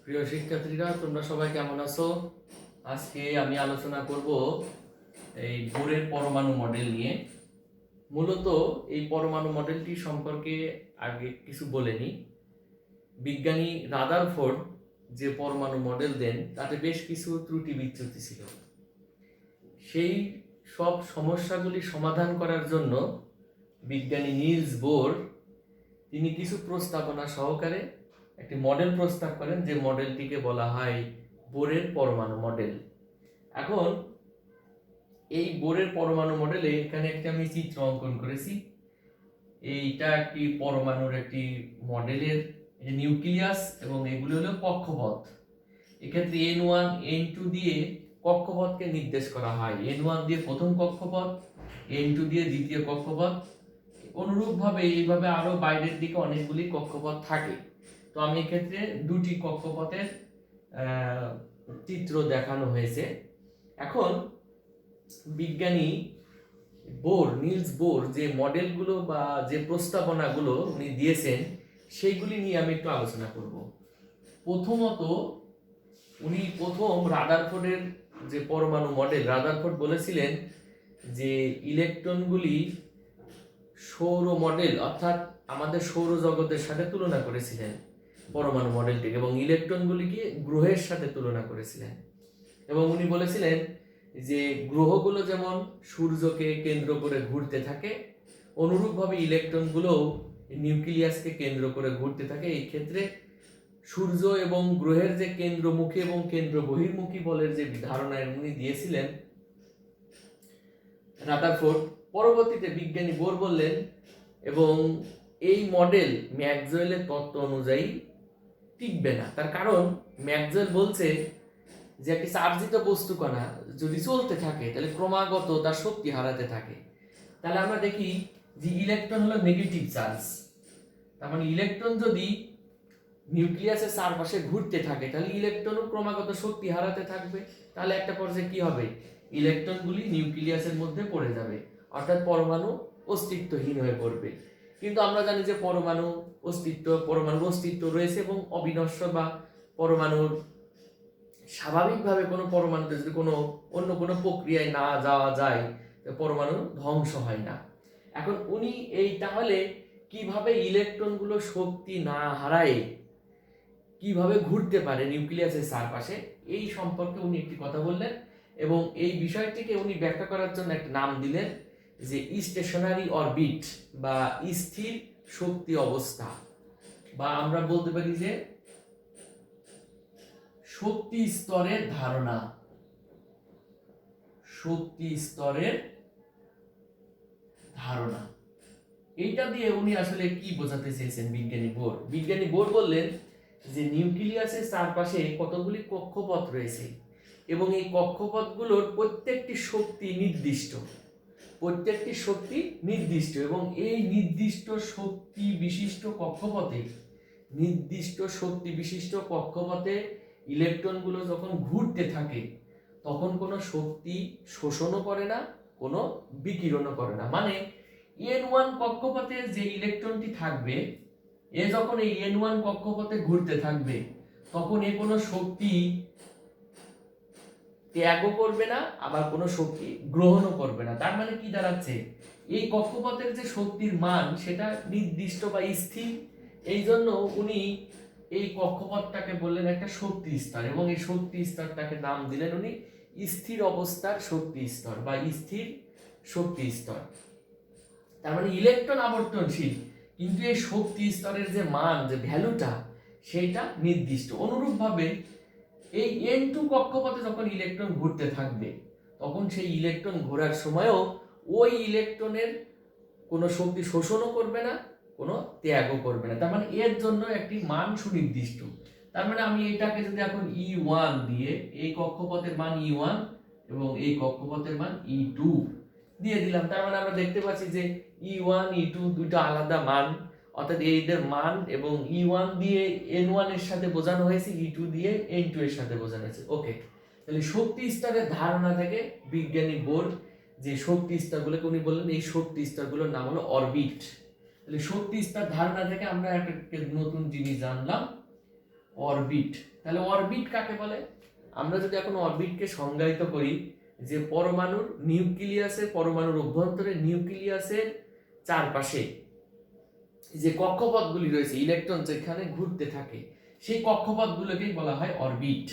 প্রিয় শিক্ষার্থীরা, তোমরা সবাই কেমন আছো? আজকে আমি আলোচনা করব এই বোরের পরমাণু মডেল নিয়ে। মূলত এই পরমাণু মডেলটি সম্পর্কে আগে কিছু বলে নিই। বিজ্ঞানী রাদারফোর্ড যে পরমাণু মডেল দেন তাতে বেশ কিছু ত্রুটি বিচ্যুতি ছিল। সেই সব সমস্যাগুলি সমাধান করার জন্য বিজ্ঞানী নিলস বোর তিনি কিছু প্রস্তাবনা সহকারে একটি মডেল প্রস্তাব করেন, যে মডেলটিকে বলা হয় বোরের পরমাণু মডেল। এখন এই বোরের পরমাণু মডেলে এখানে একটি আমি চিত্র অঙ্কন করেছি। এইটা একটি পরমাণুর একটি মডেলের নিউক্লিয়াস এবং এগুলো হলো কক্ষপথ। এক্ষেত্রে N1 N2 দিয়ে কক্ষপথকে নির্দেশ করা হয়। N1 দিয়ে প্রথম কক্ষপথ, N2 দিয়ে দ্বিতীয় কক্ষপথ। অনুরূপভাবে এইভাবে আরো বাইরের দিকে অনেকগুলি কক্ষপথ থাকে। তো আমি এক্ষেত্রে দুটি কক্ষপথের চিত্র দেখানো হয়েছে। এখন বিজ্ঞানী নিলস বোর যে মডেলগুলো বা যে প্রস্তাবনাগুলো উনি দিয়েছেন সেইগুলি নিয়ে আমি একটু আলোচনা করব। প্রথমত উনি প্রথম রাদারফোর্ডের যে পরমাণু মডেল, রাদারফোর্ড বলেছিলেন যে ইলেকট্রনগুলি সৌর মডেল অর্থাৎ আমাদের সৌরজগতের সাথে তুলনা করেছিলেন পরমাণু মডেলটিকে, এবং ইলেকট্রনগুলিকে গ্রহের সাথে তুলনা করেছিলেন। এবং উনি বলেছিলেন যে গ্রহগুলো যেমন সূর্যকে কেন্দ্র করে ঘুরতে থাকে, অনুরূপভাবে ইলেকট্রনগুলোও নিউক্লিয়াসকে কেন্দ্র করে ঘুরতে থাকে। এই ক্ষেত্রে সূর্য এবং গ্রহের যে কেন্দ্রমুখী এবং কেন্দ্র বহির্মুখী বলের যে ধারণা উনি দিয়েছিলেন রাদারফোর্ড, পরবর্তীতে বিজ্ঞানী বোর বললেন, এবং এই মডেল ম্যাক্সওয়েলের তত্ত্ব অনুযায়ী টিকবে না। তার কারণ ম্যাক্সওয়েল বলছে যে একটি চার্জিত বস্তু কণা যদি চলতে থাকে তাহলে ক্রমাগত তার শক্তি হারাতে থাকে। তাহলে আমরা দেখি যে ইলেকট্রন হলো নেগেটিভ চার্জ, তার মানে ইলেকট্রন যদি নিউক্লিয়াসের চারপাশে ঘুরতে থাকে তাহলে ইলেকট্রনও ক্রমাগত শক্তি হারাতে থাকবে। তাহলে একটা পর্যায়ে কি হবে, ইলেকট্রনগুলি নিউক্লিয়াসের মধ্যে পড়ে যাবে, অর্থাৎ পরমাণু অস্তিত্বহীন হয়ে পড়বে। কিন্তু আমরা জানি যে পরমাণুর অস্তিত্ব রয়েছে এবং অবিনশ্বর, বা পরমাণুর স্বাভাবিকভাবে কোনো পরমাণুতে যদি অন্য কোনো প্রক্রিয়ায় না যাওয়া যায় পরমাণু ধ্বংস হয় না। এখন উনি তাহলে কিভাবে ইলেকট্রনগুলো শক্তি না হারায় কিভাবে ঘুরতে পারে নিউক্লিয়াসের চারপাশে, এই সম্পর্কে উনি একটি কথা বললেন, এবং এই বিষয়টিকে উনি ব্যাখ্যা করার জন্য একটা নাম দিলেন যে স্টেশনারি অরবিট বা স্থির শক্তি অবস্থা, বা আমরা বলতে পারি যে শক্তি স্তরের ধারণা। শক্তি স্তরের ধারণা এইটা দিয়ে উনি আসলে কি বোঝাতে চেয়েছেন বিজ্ঞানী বোর বললেন যে নিউক্লিয়াসের চারপাশে কতগুলি কক্ষপথ রয়েছে এবং এই কক্ষপথগুলোর প্রত্যেকটি শক্তি নির্দিষ্ট এবং এই নির্দিষ্ট শক্তি বিশিষ্ট কক্ষপথে ইলেকট্রনগুলো যখন ঘুরতে থাকে তখন কোনো শক্তি শোষণও করে না, কোনো বিকিরণও করে না। মানে N1 কক্ষপথে যে ইলেকট্রনটি থাকবে, যখন এই N1 কক্ষপথে ঘুরতে থাকবে তখন কোনো শক্তি ত্যাগও করবে না, আবার কোনো শক্তি গ্রহণও করবে না। তার মানে কি দাঁড়াচ্ছে, এই কক্ষপথের যে শক্তির মান সেটা নির্দিষ্ট বা স্থির। এই জন্য উনি এই কক্ষপথটাকে বললেন একটা শক্তি স্তর, এবং এই শক্তি স্তরটাকে নাম দিলেন উনি স্থির অবস্থার শক্তি স্তর বা স্থির শক্তি স্তর। তার মানে ইলেকট্রন আবর্তনশীল, কিন্তু এই শক্তি স্তরের যে মান, যে ভ্যালুটা, সেইটা নির্দিষ্ট। অনুরূপভাবে এই N2 কক্ষপথে যখন ইলেকট্রন ঘুরতে থাকবে তখন সেই ইলেকট্রন ঘোরার সময়ও ওই ইলেকট্রনের কোনো শক্তি শোষণও করবে না, কোনো ত্যাগও করবে না। তার মানে এর জন্য একটি মান সুনির্দিষ্ট। তার মানে আমি এটাকে যদি এখন E1 দিয়ে, এই কক্ষপথের মান E1 এবং এই কক্ষপথের মান E2 দিয়ে দিলাম, তার মানে আমরা দেখতে পাচ্ছি যে E1 E2 দুটো আলাদা মান, অর্থাৎ এদের মান, এবং E1 দিয়ে N1 এর সাথে বোঝানো হয়েছে, E2 দিয়ে N2 এর সাথে বোঝানো হয়েছে। ওকে, তাহলে শক্তি স্তরের ধারণা থেকে বিজ্ঞানী বোর যে শক্তি স্তরগুলোকে উনি বললেন এই শক্তি স্তরগুলোর নাম হলো অরবিট। তাহলে শক্তি স্তর ধারণা থেকে আমরা একটা নতুন জিনিস জানলাম অরবিট। তাহলে অরবিট কাকে বলে? আমরা যদি এখন অরবিটকে সংজ্ঞায়িত করি যে পরমাণুর নিউক্লিয়াসের, পরমাণুর অভ্যন্তরে নিউক্লিয়াসের চারপাশে যে কক্ষপথগুলি রয়েছে, ইলেকট্রন যেখানে ঘুরতে থাকে, সেই কক্ষপথগুলোকেই বলা হয় অরবিট।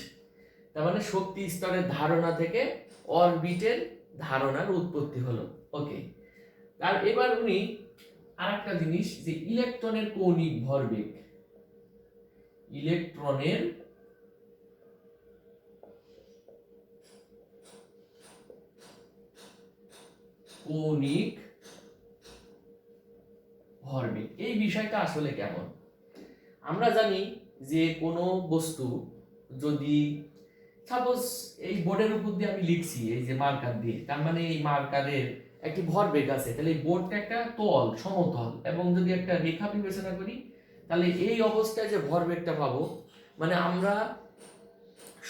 তার মানে শক্তি স্তরের ধারণা থেকে অরবিটের ধারণার উৎপত্তি হলো। ওকে, আর এবার উনি আরেকটা জিনিস, যে ইলেকট্রনের কৌণিক ভরবেগ, ইলেকট্রনের কৌণিক ভরবেগ, এই বিষয়টা আসলে কেমন? আমরা জানি যে কোনো বস্তু যদি সাপোজ এই বোর্ডের উপর দিয়ে আমি লিখছি এই যে মার্কার দিয়ে, তার মানে এই মার্কারের একটি ভরবেগ আছে, তাহলে এই বোর্ডটা একটা তল, সমতল, এবং যদি একটা রেখা বিবেচনা করি তাহলে এই অবস্থায় যে ভরবেগটা পাবো, মানে আমরা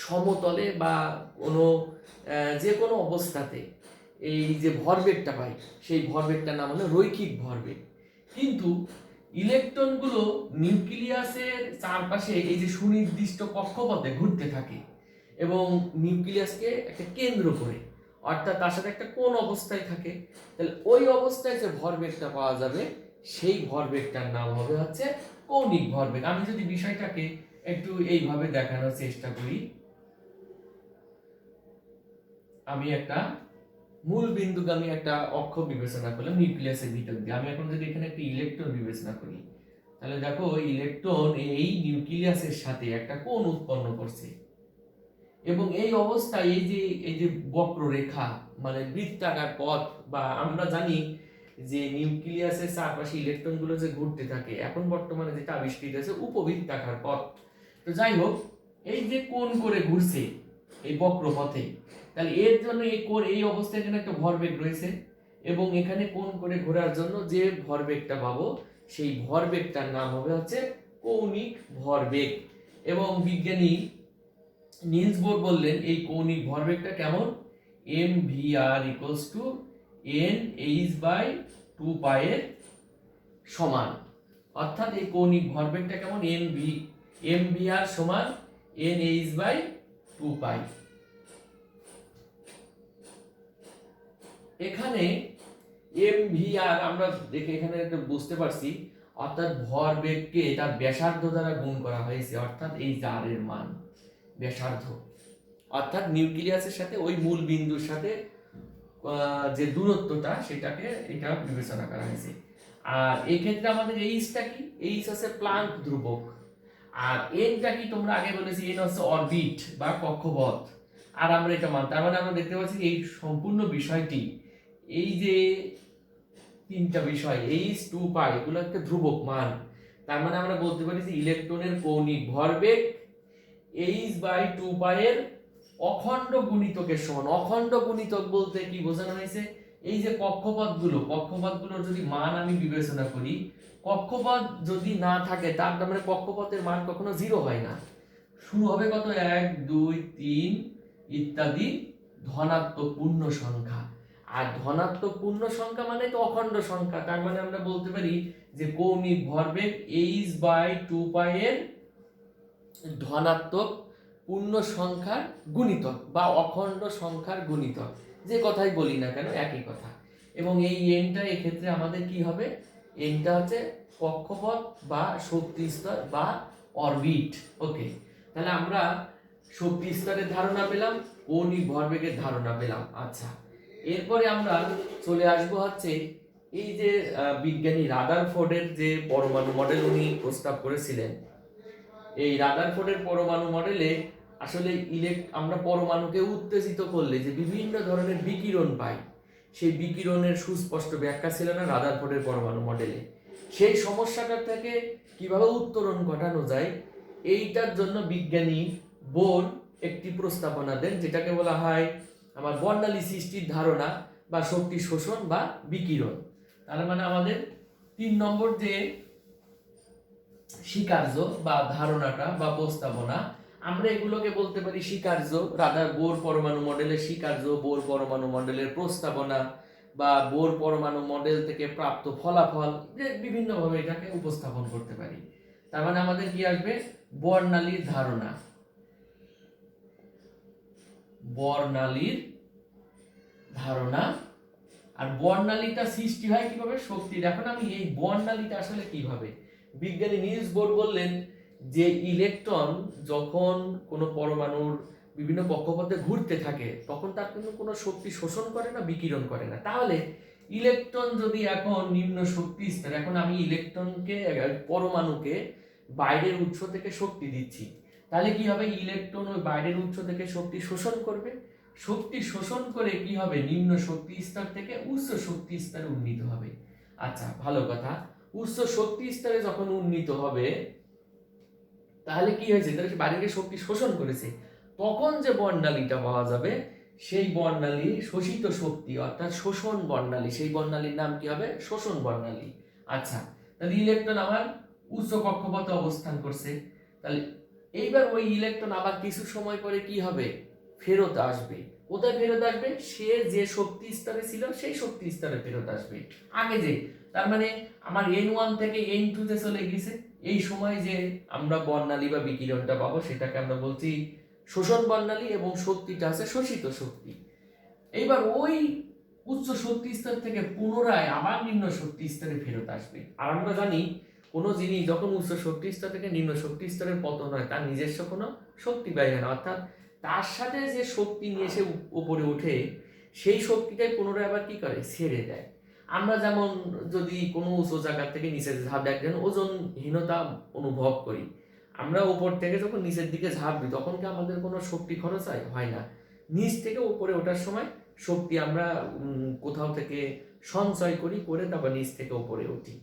সমতলে বা কোনো যে কোনো অবস্থাতে এই যে ভরবেগটা পাই, সেই ভরবেগটার নাম হলো রৈখিক ভরবেগ। কিন্তু ইলেকট্রনগুলো নিউক্লিয়াসের চারপাশে এই যে সুনির্দিষ্ট কক্ষপথে ঘুরতে থাকে এবং নিউক্লিয়াসকে একটা কেন্দ্র করে, অর্থাৎ তার সাথে একটা কোন অবস্থায় থাকে, তাহলে ওই অবস্থায় যে ভরবেগটা পাওয়া যাবে সেই ভরবেগটার নাম হবে হচ্ছে কৌণিক ভরবেগ। আমি যদি বিষয়টাকে একটু এইভাবে দেখানোর চেষ্টা করি, আমি একটা মূল বিন্দুকে আমি একটা অক্ষ বিবেচনা করলাম নিউক্লিয়াসের ভিতর দিয়ে। আমি এখন যদি এখানে একটা ইলেকট্রন বিবেচনা করি, তাহলে দেখো ইলেকট্রন এই নিউক্লিয়াসের সাথে একটা কোণ উৎপন্ন করছে, এবং এই অবস্থায় এই যে বক্ররেখা মানে বৃত্তাকার পথ, বা আমরা জানি যে নিউক্লিয়াসের চারপাশে ইলেকট্রনগুলো যে ঘুরতে থাকে, এখন বর্তমানে যেটা আবিষ্কৃত হয়েছে উপবৃত্তাকার পথ। তো যাই হোক, এই যে কোণ করে ঘুরছে এই বক্রপথে, তাহলে এর জন্য এই অবস্থায় এখানে একটা ভরবেগ রয়েছে, এবং এখানে কোণ করে ঘোরার জন্য যে ভরবেগটা পাবো সেই ভরবেগটার নাম হবে হচ্ছে কৌণিক ভরবেগ। এবং বিজ্ঞানী নিলস বোর বললেন এই কৌণিক ভরবেগটা কেমন, mvr ইকুয়ালস টু n/2π এর সমান। অর্থাৎ এই কৌণিক ভরবেগটা কেমন, mvr সমান n/2π। এখানে mvr আমরা দেখে এখানে একটা বুঝতে পারছি, অর্থাৎ ভরবেগকে তার ব্যাসার্ধ দ্বারা গুণ করা হয়েছে, অর্থাৎ এই জারের মান ব্যাসার্ধ, অর্থাৎ নিউক্লিয়াসের সাথে ওই মূল বিন্দুর সাথে যে দূরত্বটা সেটাকে এটা বিবেচনা করা হয়েছে। আর এই ক্ষেত্রে আমাদের এইচটা কি, এইচ আছে প্লাঙ্ক ধ্রুবক, আর এনটা কি তোমরা আগে বলেছি, এন হচ্ছে অরবিট বা কক্ষপথ। আর আমরা এটা মান, তার মানে আমরা দেখতে পাচ্ছি এই সম্পূর্ণ বিষয়টি, এই যে তিনটা বিষয় h2π এগুলো একটা ধ্রুবক মান। তার মানে আমরা বলতে পারি যে ইলেকট্রনের কৌণিক ভরবেগ h/2π এর অখণ্ড গুণিতকের সমান। অখণ্ড গুণিতক বলতে কি বোঝানো হয়েছে, এই যে কক্ষপথগুলোর যদি মান আমি বিবেচনা করি, কক্ষপথ যদি না থাকে তার মানে কক্ষপথের মান কখনো জিরো হয় না, শুরু হবে কত 1 2 3 ইত্যাদি ধনাত্মক পূর্ণ সংখ্যা। আর ধনাত্মক পূর্ণ সংখ্যা মানে তো অখণ্ড সংখ্যা, তার মানে আমরা বলতে পারি যে কৌণিক ভরবেগ h/2π এর ধনাত্মক পূর্ণ সংখ্যার গুণিতক বা অখণ্ড সংখ্যার গুণিতক, যে কথাই বলি না কেন একই কথা। এবং এই এনটা এক্ষেত্রে আমাদের কি হবে, এনটা হচ্ছে কক্ষপথ বা শক্তি স্তর বা অরবিট। ওকে, তাহলে আমরা শক্তি স্তরের ধারণা পেলাম, কৌণিক ভরবেগের ধারণা পেলাম। আচ্ছা, এরপরে আমরা চলে আসবো হচ্ছে এই যে বিজ্ঞানী রাদারফোর্ডের যে পরমাণু মডেল উনি প্রস্তাব করেছিলেন। এই রাদারফোর্ডের পরমাণু মডেলে আসলে আমরা পরমাণুকে উত্তেজিত করলে যে বিভিন্ন ধরনের বিকিরণ পাই, সেই বিকিরণের সুস্পষ্ট ব্যাখ্যা ছিল না রাদারফোর্ডের পরমাণু মডেলে। সেই সমস্যাটা থেকে কিভাবে উত্তরণ ঘটানো যায়, এইটার জন্য বিজ্ঞানী বোর একটি প্রস্তাবনা দেন, যেটাকে বলা হয় আমার বর্ণালী সৃষ্টির ধারণা বা শক্তি শোষণ বা বিকিরণ। তার মানে আমাদের 3 নম্বর যে স্বীকার্য বা ধারণাটা বা প্রস্তাবনা, আমরা এগুলোকে বলতে পারি স্বীকার্য, বোর পরমাণু মডেলের স্বীকার্য, বোর পরমাণু মডেলের প্রস্তাবনা, বা বোর পরমাণু মডেল থেকে প্রাপ্ত ফলাফল, যে বিভিন্নভাবে এটাকে উপস্থাপন করতে পারি। তার মানে আমাদের কি আসবে, বর্ণালীর ধারণা। বর্ণালীর ধারণা। আর বর্ণালীটা সৃষ্টি হয় কিভাবে, শক্তির। এখন আমি এই বর্ণালীটা আসলে কিভাবে, বিজ্ঞানী নিলস বোর বললেন যে ইলেকট্রন যখন কোনো পরমাণুর বিভিন্ন কক্ষপথে ঘুরতে থাকে তখন তার কিন্তু কোনো শক্তি শোষণ করে না, বিকিরণ করে না। তাহলে ইলেকট্রন যদি এখন নিম্ন শক্তি স্তর, এখন আমি ইলেকট্রনকে, পরমাণুকে বাইরের উৎস থেকে শক্তি দিচ্ছি, তাহলে কি হবে, ইলেকট্রন ওই বাইরের উৎস থেকে শক্তি শোষণ করবে। শক্তি শোষণ করে কি হবে, নিম্ন শক্তি স্তর থেকে উচ্চ শক্তি স্তরে উন্নীত হবে। আচ্ছা, ভালো কথা। উচ্চ শক্তি স্তরে যখন উন্নীত হবে তাহলে কি হয়েছে, তাহলে সে বাইরে শক্তি শোষণ করেছে, তখন যে বর্ণালীটা পাওয়া যাবে সেই বর্ণালী শোষিত শক্তি অর্থাৎ শোষণ বর্ণালী, সেই বর্ণালীর নাম কি হবে, শোষণ বর্ণালী। আচ্ছা, তাহলে ইলেকট্রন আমার উচ্চ কক্ষপথে অবস্থান করছে, তাহলে এইবার ওই ইলেকট্রন আবার কিছু সময় পরে কি হবে, ফেরত আসবে। কোথায় ফেরত আসবে, সে যে শক্তি স্তরে ছিল সেই শক্তি স্তরে ফেরত আসবে আগে যে। তার মানে আমার N1 থেকে N2 তে চলে গেছে, এই সময় যে আমরা বর্ণালী বা বিকিরণটা পাবো সেটাকে আমরা বলছি শোষণ বর্ণালী, এবং শক্তিটা আছে শোষিত শক্তি। এইবার ওই উচ্চ শক্তি স্তর থেকে পুনরায় আবার নিম্ন শক্তি স্তরে ফেরত আসবে। আর আমরা জানি কোনো জিনিস যখন উচ্চ শক্তি স্তর থেকে নিম্ন শক্তি স্তরের পতন হয় তার নিজস্ব কোনো শক্তি ব্যয় হয় না, অর্থাৎ তার সাথে যে শক্তি নিয়ে সে উপরে ওঠে সেই শক্তিটাই পুনরায় আবার কি করে, ছেড়ে দেয়। আমরা যেমন যদি কোনো উঁচু জায়গা থেকে নিচে ঝাঁপ দেয়, একজন ওজনহীনতা অনুভব করি, আমরা উপর থেকে যখন নিচের দিকে ঝাঁপ দিই তখন কি আমাদের কোনো শক্তি খরচ হয় না। নিচ থেকে উপরে ওঠার সময় শক্তি আমরা কোথাও থেকে সঞ্চয় করি, করে তারপর নিচ থেকে উপরে উঠি।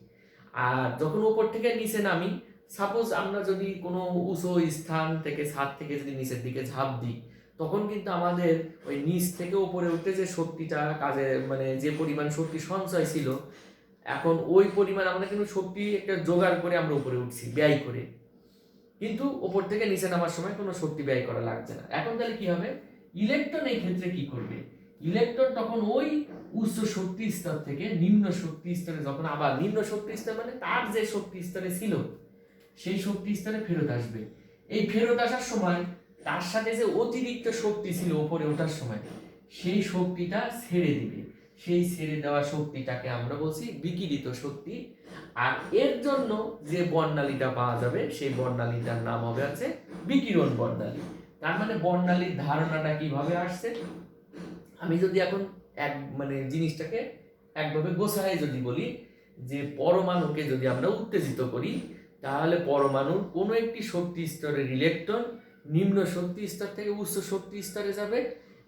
আর যখন উপর থেকে নিচে নামি, সাপোজ আমরা যদি কোনো উঁচু স্থান থেকে, ছাদ থেকে যদি নিচের দিকে ঝাঁপ দিই, তখন কিন্তু আমাদের ওই নিচ থেকে উপরে উঠতে যে শক্তিটা কাজে, মানে যে পরিমাণ শক্তি সঞ্চয় ছিল, এখন ওই পরিমাণ আমাদের কিন্তু শক্তি একটা জোগাড় করে আমরা উপরে উঠছি ব্যয় করে, কিন্তু উপর থেকে নিচে নামার সময় কোনো শক্তি ব্যয় করা লাগছে না। এখন তাহলে কি হবে, ইলেকট্রন এই ক্ষেত্রে কি করবে, ইলেকট্রন তখন ওই উচ্চ শক্তি স্তর থেকে নিম্ন শক্তি স্তরে, যখন আবার নিম্ন শক্তি স্তর মানে তার যে শক্তি স্তরে ছিল সেই শক্তি স্তরে ফেরত আসবে। এই ফেরত আসার সময় তার সাথে যে অতিরিক্ত শক্তি ছিল উপরে ওঠার সময় সেই শক্তিটা ছেড়ে দিবে, সেই ছেড়ে দেওয়া শক্তিটাকে আমরা বলছি বিকিরিত শক্তি। আর এর জন্য যে বর্ণালীটা পাওয়া যাবে সেই বর্ণালীটার নাম হবে আছে বিকিরণ বর্ণালী। তার মানে বর্ণালীর ধারণাটা কিভাবে আসছে, আমি যদি এখন মানে জিনিসটাকে একভাবে গোছায় যদি বলি, যে পরমাণুকে যদি আমরা উত্তেজিত করি তাহলে পরমাণুর কোনো একটি শক্তি স্তরের ইলেকট্রন নিম্ন শক্তি স্তর থেকে উচ্চ শক্তি স্তরে যাবে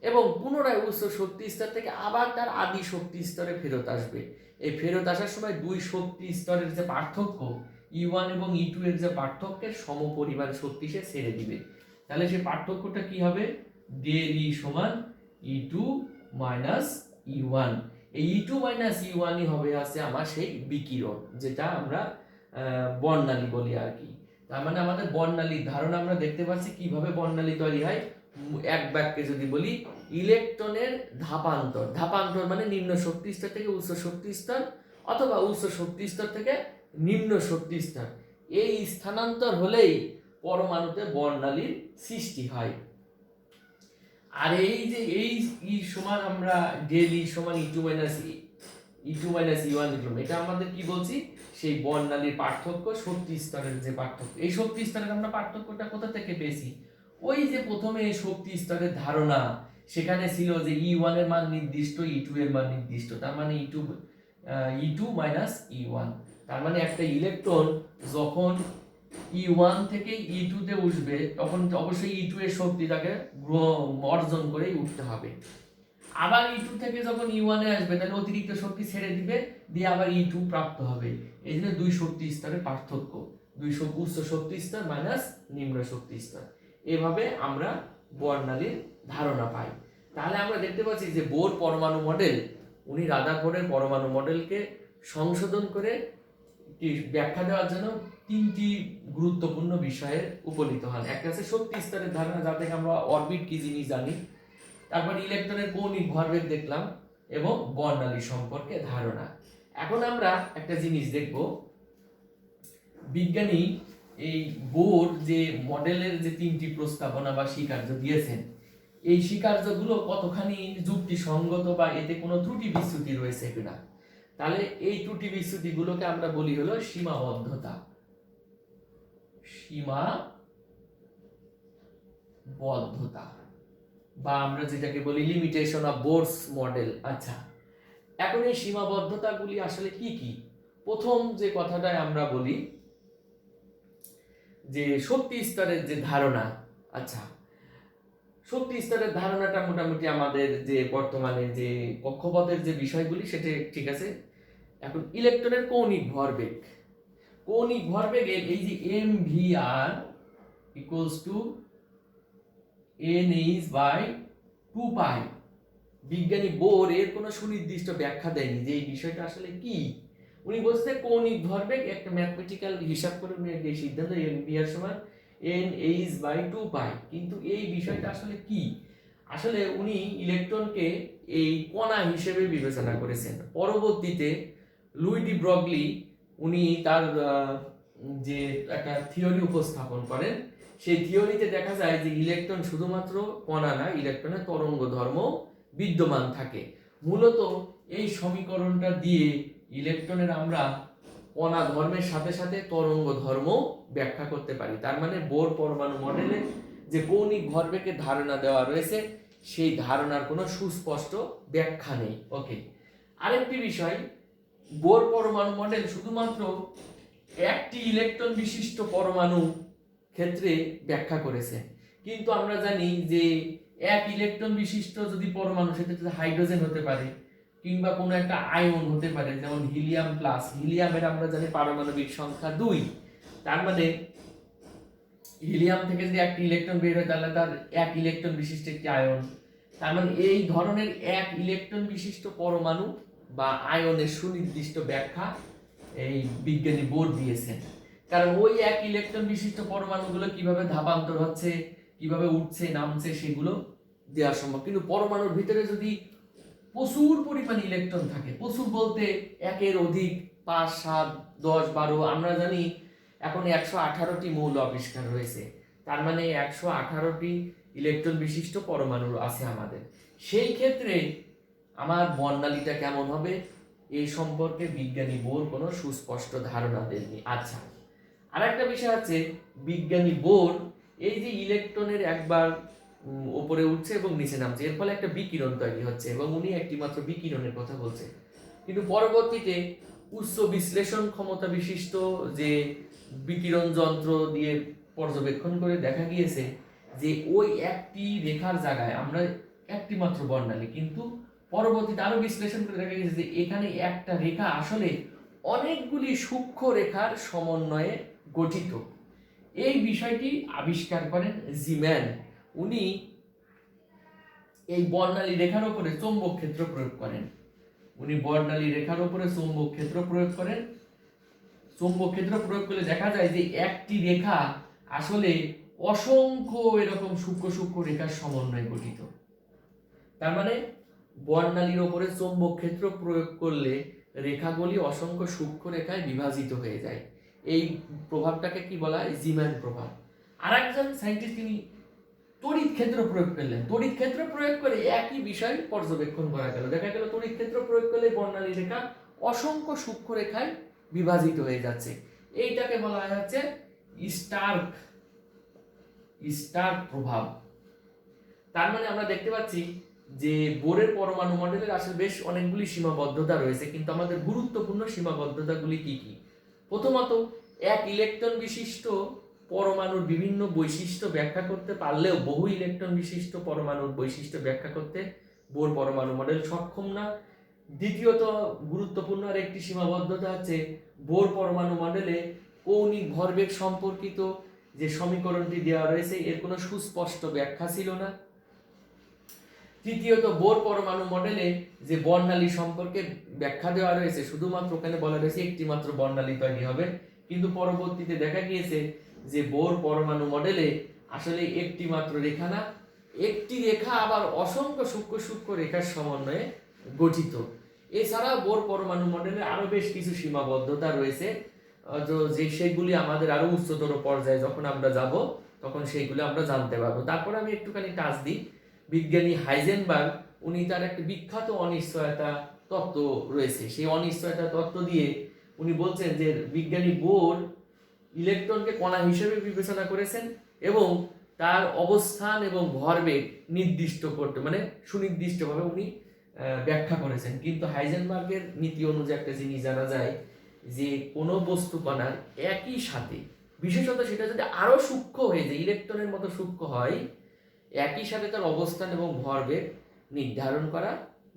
এবং পুনরায় উচ্চ শক্তি স্তর থেকে আবার তার আদি শক্তি স্তরে ফেরত আসবে। এই ফেরত আসার সময় দুই শক্তি স্তরের যে পার্থক্য E1 এবং E2 এর যে পার্থক্যের সমপরিমাণ শক্তি সে ছেড়ে দিবে। তাহলে সেই পার্থক্যটা কি হবে, ডেল E সমান E2 মাইনাস E1। এই E2 মাইনাস E1 হবে আছে আমার সেই বিকিরণ, যেটা আমরা বর্ণালী বলি আর কি। তার মানে আমাদের বর্ণালীর ধারণা আমরা দেখতে পাচ্ছি কিভাবে বর্ণালী তৈরি হয়। এক বাক্যে যদি বলি, ইলেকট্রনের ধাপান্তর, ধাপান্তর মানে নিম্ন শক্তি স্তর থেকে উচ্চ শক্তি স্তর অথবা উচ্চ শক্তি স্তর থেকে নিম্ন শক্তি স্তর, এই স্থানান্তর হলেই পরমাণুতে বর্ণালীর সৃষ্টি হয়। আর এই যে এই ই সমান আমরা ডেল ই সমান E2 মাইনাস E1 লিখলাম, এটা আমাদের কি বলছি, সেই বর্ণালীর পার্থক্য, শক্তি স্তরের যে পার্থক্য। এই শক্তি স্তরের আমরা পার্থক্যটা কোথা থেকে পেয়েছি, ওই যে প্রথমে শক্তি স্তরের ধারণা, সেখানে ছিল যে E1 এর মান নির্দিষ্ট, E2 এর মান নির্দিষ্ট, তার মানে E2 মাইনাস E1। তার মানে একটা ইলেকট্রন যখন E1 থেকে E2 তে উঠবে তখন অবশ্যই E2 এর শক্তি তাকে অর্জন করেই উঠতে হবে। আবার E2 থেকে যখন E1 এ আসবে তাহলে অতিরিক্ত শক্তি ছেড়ে দিবে, দিয়ে আবার E2 প্রাপ্ত হবে। এই জন্য দুই শক্তি স্তরের পার্থক্য, উচ্চ শক্তি স্তর মাইনাস নিম্ন শক্তি স্তর। এভাবে আমরা বর্ণালীর ধারণা পাই। তাহলে আমরা দেখতে পাচ্ছি যে বোর পরমাণু মডেল, উনি রাদারফোর্ডের পরমাণু মডেলকে সংশোধন করে ব্যাখ্যা দেওয়ার জন্য তিনটি গুরুত্বপূর্ণ বিষয়ে উপনীত হন। একটা আছে শক্তি স্তরের ধারণা, যা থেকে আমরা অরবিট কি জিনিস জানি, তারপর ইলেকট্রনের কৌণিক ভরবেগ দেখলাম এবং বর্ণালী সম্পর্কে ধারণা। এখন আমরা একটা জিনিস দেখব, বিজ্ঞানী এই বোর যে মডেলের যে 3টি প্রস্তাবনা বা স্বীকার্য দিয়েছেন, এই স্বীকার্যগুলো কতখানি যুক্তিসঙ্গত বা এতে কোনো ত্রুটি বিচ্যুতি রয়েছে কিনা। তাহলে এই ত্রুটি বিচ্যুতিগুলোকে আমরা বলি হলো সীমাবদ্ধতা, সীমাবদ্ধতা বা আমরা যেটাকে বলি লিমিটেশন অফ বোরস মডেল। আচ্ছা, এখন এই সীমাবদ্ধতাগুলি আসলে কি কি? প্রথম যে কথাটা আমরা বলি যে শক্তি স্তরের যে ধারণা। আচ্ছা, শক্তি স্তরের ধারণাটা মোটামুটি আমাদের যে বর্তমানে যে কক্ষপথের যে বিষয়গুলি সেটা ঠিক আছে। এখন ইলেকট্রনের কৌণিক ভরবেগ, কৌণিক ভরবেগের এই যে mvr ইকুয়ালস টুnh/2π, বিজ্ঞানী বোর এর কোনো সুনির্দিষ্ট ব্যাখ্যা দেয়নি যে এই বিষয়টা আসলে কি। উনি বলছে কৌণিক ভরবেগ একটা ম্যাথমেটিক্যাল হিসাব করে উনি এই সিদ্ধান্ত mvr সমানnh/2π, কিন্তু এই বিষয়টা আসলে কি? আসলে উনি ইলেকট্রনকে এই কণা হিসেবে বিবেচনা করেছেন। পরবর্তীতে লুই ডি ব্রগলি উনি তার যে একটা থিওরি উপস্থাপন করেন, সেই থিওরিতে দেখা যায় যে ইলেকট্রন শুধুমাত্র কণা না, ইলেকট্রনের তরঙ্গ ধর্ম বিদ্যমান থাকে। মূলত এই সমীকরণটা দিয়ে ইলেকট্রনের আমরা কণা ধর্মের সাথে সাথে তরঙ্গ ধর্ম ব্যাখ্যা করতে পারি। তার মানে বোর পরমাণু মডেলে যে কৌণিক ভরবেগের ধারণা দেওয়া রয়েছে, সেই ধারণার কোনো সুস্পষ্ট ব্যাখ্যা নেই। ওকে, আরেকটি বিষয়, বোর পরমাণু মডেল শুধুমাত্র একটি ইলেকট্রন বিশিষ্ট পরমাণু ক্ষেত্রে ব্যাখ্যা করেছে, কিন্তু আমরা জানি যে এক ইলেকট্রন বিশিষ্ট যদি পরমাণু, সেক্ষেত্রে হাইড্রোজেন হতে পারে কিংবা কোনো একটা আয়ন হতে পারে, যেমন হিলিয়াম প্লাস। হিলিয়ামের আমরা জানি পারমাণবিক সংখ্যা 2, তার মানে হিলিয়াম থেকে যদি একটি ইলেকট্রন বের হয় তাহলে তার এক ইলেকট্রন বিশিষ্ট একটি আয়ন। তার মানে এই ধরনের এক ইলেকট্রন বিশিষ্ট পরমাণু বা আয়নের সুনির্দিষ্ট ব্যাখ্যা এই বিজ্ঞানী বোর দিয়েছেন। কারণ ওই এক ইলেকট্রন বিশিষ্ট পরমাণুগুলো কিভাবে ধাপান্তর হচ্ছে, কিভাবে উঠছে নামছে, সেগুলো দেওয়া সম্ভব। কিন্তু পরমাণুর ভিতরে যদি প্রচুর পরিমাণে ইলেকট্রন থাকে, প্রচুর বলতে একের অধিক, 5, 7, 10, 12, আমরা জানি এখন 118টি মৌল আবিষ্কার হয়েছে, তার মানে 118টি ইলেকট্রন বিশিষ্ট পরমাণু আছে আমাদের। সেই ক্ষেত্রে আমার বর্ণালীটা কেমন হবে এই সম্পর্কে বিজ্ঞানী বোর কোনো সুস্পষ্ট ধারণা দেননি। আচ্ছা, আর একটা বিষয় আছে, বিজ্ঞানী বোর এই যে ইলেকট্রনের একবার উপরে উঠছে এবং নিচে নামছে, এর ফলে একটা বিকিরণ তৈরি হচ্ছে এবং উনি একটি মাত্র বিকিরণের কথা বলছে। কিন্তু পরবর্তীতে উচ্চ বিশ্লেষণ ক্ষমতা বিশিষ্ট যে বিকিরণ যন্ত্র দিয়ে পর্যবেক্ষণ করে দেখা গিয়েছে যে ওই একটি রেখার জায়গায় আমরা একটি মাত্র বর্ণালী, কিন্তু পরবর্তীতে আরো বিশ্লেষণ করে দেখা গেছে যে এখানে একটা রেখা আসলে অনেকগুলি সূক্ষ্ম রেখার সমন্বয়ে গঠিত। এই বিষয়টি আবিষ্কার করেন জিম্যান। উনি এই বর্ণালী রেখার উপরে চৌম্বক ক্ষেত্র প্রয়োগ করেন। উনি বর্ণালী রেখার উপরে চৌম্বক ক্ষেত্র প্রয়োগ করেন। চৌম্বক ক্ষেত্র প্রয়োগ করলে দেখা যায় যে একটি রেখা আসলে অসংখ্য এরকম সূক্ষ্ম সূক্ষ্ম রেখার সমন্বয়ে গঠিত। তার মানে বর্ণালীর উপরে চৌম্বক ক্ষেত্র প্রয়োগ করলে রেখাগুলি অসংখ্য সূক্ষ্ম রেখায় বিভাজিত হয়ে যায়। এই প্রভাবটাকে কি বলা হয়? জিম্যান প্রভাব। আর একজন সায়েন্টিস্ট তিনি তড়িৎ ক্ষেত্র প্রয়োগ করলেন। তড়িৎ ক্ষেত্র প্রয়োগ করে একই বিষয় পর্যবেক্ষণ করা গেল, দেখা গেল তড়িৎ ক্ষেত্র প্রয়োগ করলে বর্ণালী রেখা অসংখ্য সূক্ষ্ম রেখায় বিভাজিত হয়ে যাচ্ছে। এইটাকে বলা হয় হচ্ছে স্টার্ক প্রভাব। তার মানে আমরা দেখতে পাচ্ছি যে বোরের পরমাণু মডেলের আসলে বেশ অনেকগুলি সীমাবদ্ধতা রয়েছে, কিন্তু আমাদের গুরুত্বপূর্ণ সীমাবদ্ধতাগুলি কি কি? প্রথমত, এক ইলেকট্রন বিশিষ্ট পরমাণুর বিভিন্ন বৈশিষ্ট্য ব্যাখ্যা করতে পারলেও বহু ইলেকট্রন বিশিষ্ট পরমাণুর বৈশিষ্ট্য ব্যাখ্যা করতে বোর পরমাণু মডেল সক্ষম না। দ্বিতীয়ত গুরুত্বপূর্ণ আর একটি সীমাবদ্ধতা আছে, বোর পরমাণু মডেলে কৌণিক ভরবেগ সম্পর্কিত যে সমীকরণটি দেওয়া রয়েছে এর কোনো সুস্পষ্ট ব্যাখ্যা ছিল না। তৃতীয়ত, বোর পরমাণু মডেলে যে বর্ণালী সম্পর্কে ব্যাখ্যা দেওয়া রয়েছে শুধুমাত্র ওখানে বলা রয়েছে একটি মাত্র বর্ণালী তৈরি হবে, কিন্তু পরবর্তীতে দেখা গিয়েছে যে বোর পরমাণু মডেলে আসলে একটি মাত্র রেখা না, একটি রেখা আবার অসংখ্য সূক্ষ্ম সূক্ষ্ম রেখার সমন্বয়ে গঠিত। এছাড়া বোর পরমাণু মডেলে আরো বেশ কিছু সীমাবদ্ধতা রয়েছে, যে সেগুলি আমাদের আরো উচ্চতর পর্যায়ে যখন আমরা যাব তখন সেইগুলো আমরা জানতে পারবো। তারপরে আমি একটুখানি টাচ দিই, বিজ্ঞানী হাইজেনবার্গ উনি তার একটা বিখ্যাত অনিশ্চয়তা তত্ত্ব রয়েছে, সেই অনিশ্চয়তা তত্ত্ব দিয়ে উনি বলছেন যে বিজ্ঞানী বোর ইলেকট্রনকে কণা হিসেবে বিবেচনা করেছেন এবং তার অবস্থান এবং ভরবেগ নির্দিষ্ট করতে মানে সুনির্দিষ্টভাবে উনি ব্যাখ্যা করেছেন। কিন্তু হাইজেনবার্গের নীতি অনুযায়ী একটা জিনিস জানা যায় যে কোনো বস্তু কণার একই সাথে, বিশেষত সেটা যদি আরো সূক্ষ্ম হয়ে যায়, ইলেকট্রনের মতো সূক্ষ্ম হয়, একই সাথে তার অবস্থান এবং ভরবেগ নির্ধারণ করা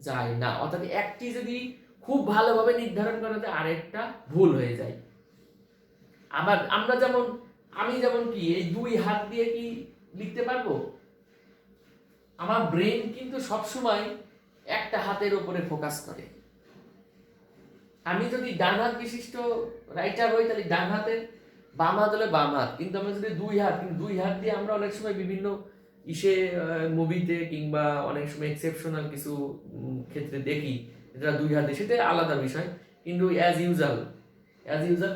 যায় না। অর্থাৎ একটি যদি খুব ভালোভাবে নির্ধারণ করা যায়, আরেকটা ভুল হয়ে যায়। আবার আমি যেমন কি এই দুই হাত দিয়ে কি লিখতে পারবো? আমার ব্রেন কিন্তু সবসময় একটা হাতের উপরে ফোকাস করে। আমি যদি ডান হাত বিশিষ্ট রাইটার হই তাহলে ডান হাতের, বাম হাত হলে বাম হাত। কিন্তু আমি যদি দুই হাত দিয়ে আমরা অনেক সময় বিভিন্ন মুভিতে কিংবা অনেক সময় এক্সেপশনাল কিছু ক্ষেত্রে দেখি যেটা দুই হাত দিয়ে, সেটা আলাদা বিষয়। কিন্তু অ্যাজ ইউজাল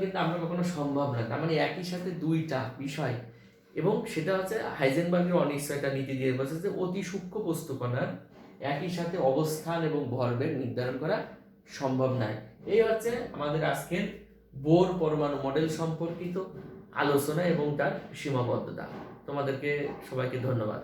কিন্তু আমরা কখনো সম্ভব না। তার মানে একই সাথে দুইটা বিষয়, এবং সেটা হচ্ছে হাইজেনবার্গের অনিশ্চয়তা নীতি দিয়ে বলছে যে অতি সূক্ষ্ম বস্তু কণার একই সাথে অবস্থান এবং ভরবেগ নির্ধারণ করা সম্ভব নয়। এই হচ্ছে আমাদের আজকের বোর পরমাণু মডেল সম্পর্কিত আলোচনা এবং তার সীমাবদ্ধতা। তোমাদেরকে সবাইকে ধন্যবাদ।